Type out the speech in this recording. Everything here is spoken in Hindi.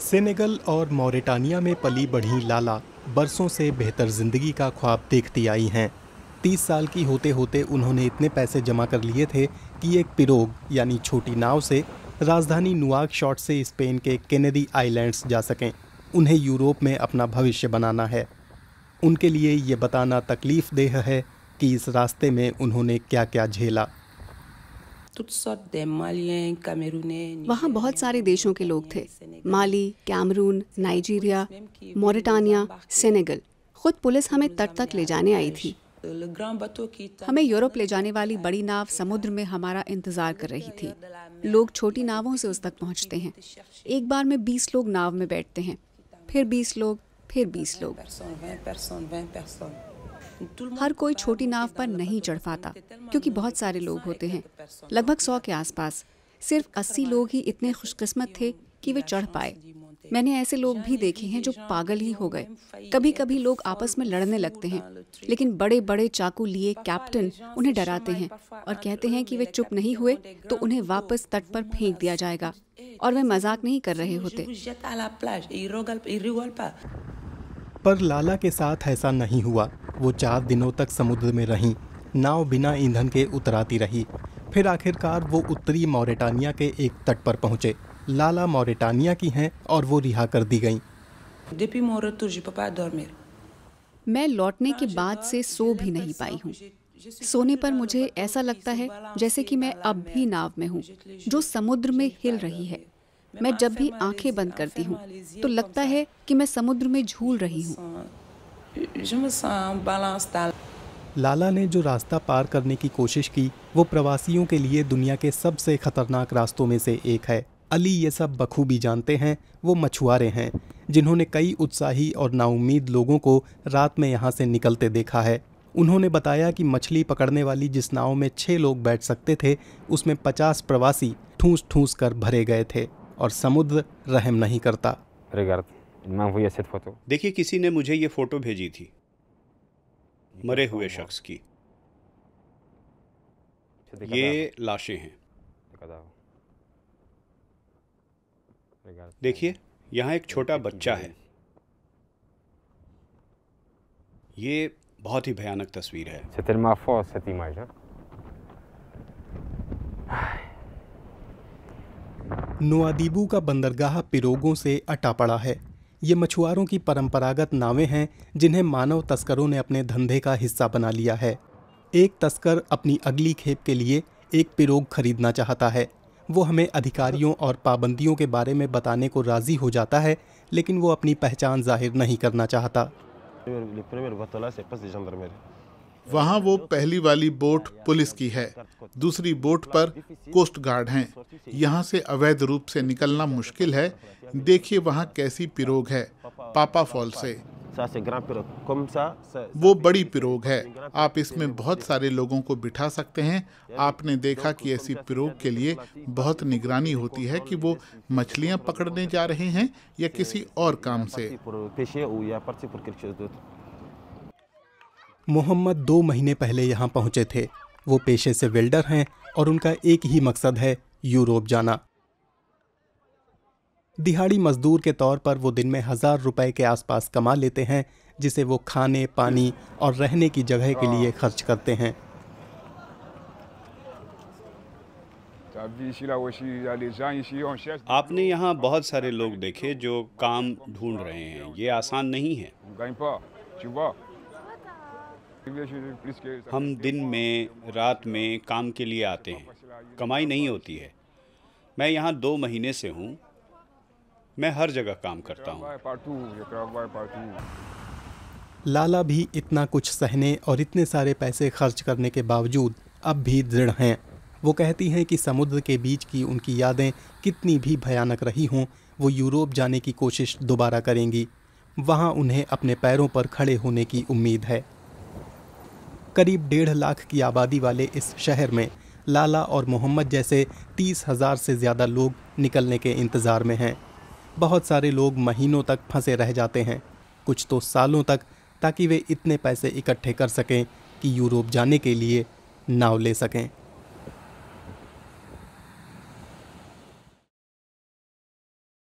सेनेगल और मॉरिटानिया में पली बढ़ी लाला बरसों से बेहतर ज़िंदगी का ख्वाब देखती आई हैं। 30 साल की होते होते उन्होंने इतने पैसे जमा कर लिए थे कि एक पिरोग यानी छोटी नाव से राजधानी नुआकशॉट से स्पेन के कैनेडी आइलैंड्स जा सकें। उन्हें यूरोप में अपना भविष्य बनाना है। उनके लिए ये बताना तकलीफ़ देह है कि इस रास्ते में उन्होंने क्या क्या झेला। वहाँ बहुत सारे देशों के लोग थे, माली, कैमरून, नाइजीरिया, मॉरिटानिया, सेनेगल। खुद पुलिस हमें तट तक ले जाने आई थी। हमें यूरोप ले जाने वाली बड़ी नाव समुद्र में हमारा इंतजार कर रही थी। लोग छोटी नावों से उस तक पहुँचते हैं। एक बार में 20 लोग नाव में बैठते हैं, फिर 20 लोग, फिर 20 लोग। हर कोई छोटी नाव पर नहीं चढ़ पाता क्योंकि बहुत सारे लोग होते हैं, लगभग 100 के आसपास। सिर्फ 80 लोग ही इतने खुशकिस्मत थे कि वे चढ़ पाए। मैंने ऐसे लोग भी देखे हैं जो पागल ही हो गए। कभी कभी लोग आपस में लड़ने लगते हैं, लेकिन बड़े बड़े चाकू लिए कैप्टन उन्हें डराते हैं और कहते हैं कि वे चुप नहीं हुए तो उन्हें वापस तट पर फेंक दिया जाएगा। और वे मजाक नहीं कर रहे होते। पर लाला के साथ ऐसा नहीं हुआ। वो 4 दिनों तक समुद्र में रहीं। नाव बिना ईंधन के उतराती रही। फिर आखिरकार वो उत्तरी मॉरिटानिया के एक तट पर पहुंचे। लाला मॉरिटानिया की हैं और वो रिहा कर दी गईं। मैं लौटने के बाद से सो भी नहीं पाई हूँ। सोने पर मुझे ऐसा लगता है जैसे कि मैं अब भी नाव में हूँ जो समुद्र में हिल रही है। मैं जब भी आंखें बंद करती हूँ तो लगता है कि मैं समुद्र में झूल रही हूँ। लाला ने जो रास्ता पार करने की कोशिश की वो प्रवासियों के लिए दुनिया के सबसे खतरनाक रास्तों में से एक है। अली ये सब बखूबी जानते हैं। वो मछुआरे हैं जिन्होंने कई उत्साही और नाउम्मीद लोगों को रात में यहाँ से निकलते देखा है। उन्होंने बताया कि मछली पकड़ने वाली जिस नाव में 6 लोग बैठ सकते थे उसमें 50 प्रवासी ठूस ठूस कर भरे गए थे और समुद्र रहम नहीं करता। देखिए, किसी ने मुझे ये फोटो भेजी थी मरे हुए शख्स की। ये लाशें हैं। देखिए, यहाँ एक छोटा बच्चा है। ये बहुत ही भयानक तस्वीर है। नुआदीबू का बंदरगाह पिरोगों से अटा पड़ा है। ये मछुआरों की परंपरागत नावें हैं जिन्हें मानव तस्करों ने अपने धंधे का हिस्सा बना लिया है। एक तस्कर अपनी अगली खेप के लिए एक पिरोग खरीदना चाहता है। वो हमें अधिकारियों और पाबंदियों के बारे में बताने को राज़ी हो जाता है, लेकिन वो अपनी पहचान जाहिर नहीं करना चाहता। वहाँ वो पहली वाली बोट पुलिस की है, दूसरी बोट पर कोस्ट गार्ड हैं। यहाँ से अवैध रूप से निकलना मुश्किल है। देखिए वहाँ कैसी पिरोग है, पापा फॉल से। वो बड़ी पिरोग है। आप इसमें बहुत सारे लोगों को बिठा सकते हैं। आपने देखा कि ऐसी पिरोग के लिए बहुत निगरानी होती है कि वो मछलियाँ पकड़ने जा रहे हैं या किसी और काम से। मोहम्मद 2 महीने पहले यहाँ पहुँचे थे। वो पेशे से वेल्डर हैं और उनका एक ही मकसद है, यूरोप जाना। दिहाड़ी मजदूर के तौर पर वो दिन में 1000 रुपए के आसपास कमा लेते हैं, जिसे वो खाने, पानी और रहने की जगह के लिए खर्च करते हैं। आपने यहाँ बहुत सारे लोग देखे जो काम ढूंढ रहे हैं। ये आसान नहीं है। हम दिन में, रात में काम के लिए आते हैं। कमाई नहीं होती है। मैं यहाँ 2 महीने से हूँ। मैं हर जगह काम करता हूँ। लाला भी इतना कुछ सहने और इतने सारे पैसे खर्च करने के बावजूद अब भी दृढ़ हैं। वो कहती हैं कि समुद्र के बीच की उनकी यादें कितनी भी भयानक रही हों, वो यूरोप जाने की कोशिश दोबारा करेंगी। वहाँ उन्हें अपने पैरों पर खड़े होने की उम्मीद है। करीब 1.5 लाख की आबादी वाले इस शहर में लाला और मोहम्मद जैसे 30,000 से ज़्यादा लोग निकलने के इंतज़ार में हैं। बहुत सारे लोग महीनों तक फंसे रह जाते हैं, कुछ तो सालों तक, ताकि वे इतने पैसे इकट्ठे कर सकें कि यूरोप जाने के लिए नाव ले सकें।